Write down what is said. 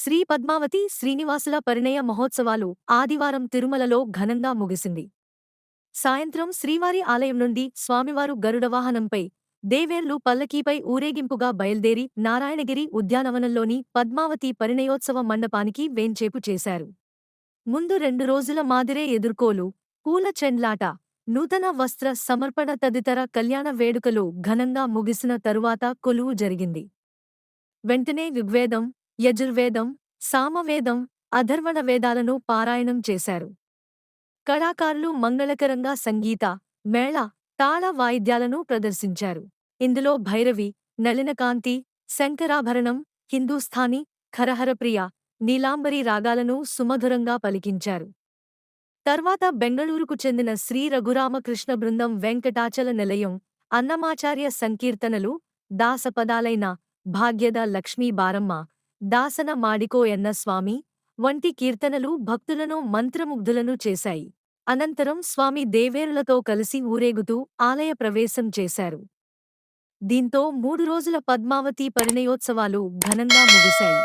శ్రీ పద్మావతి శ్రీనివాసుల పరిణయ మహోత్సవాలు ఆదివారం తిరుమలలో ఘనంగా ముగిసింది. సాయంత్రం శ్రీవారి ఆలయం నుండి స్వామివారు గరుడవాహనంపై, దేవేర్లు పల్లకీపై ఊరేగింపుగా బయల్దేరి నారాయణగిరి ఉద్యానవనంలోని పద్మావతి పరిణయోత్సవ మండపానికి వేంచేపు చేశారు. ముందు 2 రోజుల మాదిరే ఎదుర్కోలు, పూల చెండ్లాట, నూతన వస్త్ర సమర్పణ తదితర కళ్యాణ వేడుకలు ఘనంగా ముగిసిన తరువాత కొలువు జరిగింది. వెంటనే ఋగ్వేదం, యజుర్వేదం, సామవేదం, అథర్వణ వేదాలను పారాయణం చేశారు. కళాకారులు మంగళకరంగా సంగీత, మేళ, తాళ వాయిద్యాలను ప్రదర్శించారు. ఇందులో భైరవి, నళినకాంతి, శంకరాభరణం, హిందూస్థానీ, ఖరహరప్రియ, నీలాంబరి రాగాలను సుమధురంగా పలికించారు. తర్వాత బెంగళూరుకు చెందిన శ్రీ రఘురామకృష్ణ బృందం వెంకటాచల నిలయం, అన్నమాచార్య సంకీర్తనలు, దాసపదాలైన భాగ్యద లక్ష్మీ బారమ్మ, దాసన మాడికోయన్న స్వామి వంటి కీర్తనలు భక్తులను మంత్రముగ్ధులను చేశాయి. అనంతరం స్వామి దేవేరులతో కలిసి ఊరేగుతూ ఆలయ ప్రవేశం చేశారు. దీంతో 3 రోజుల పద్మావతి పరిణయోత్సవాలు ఘనంగా ముగిశాయి.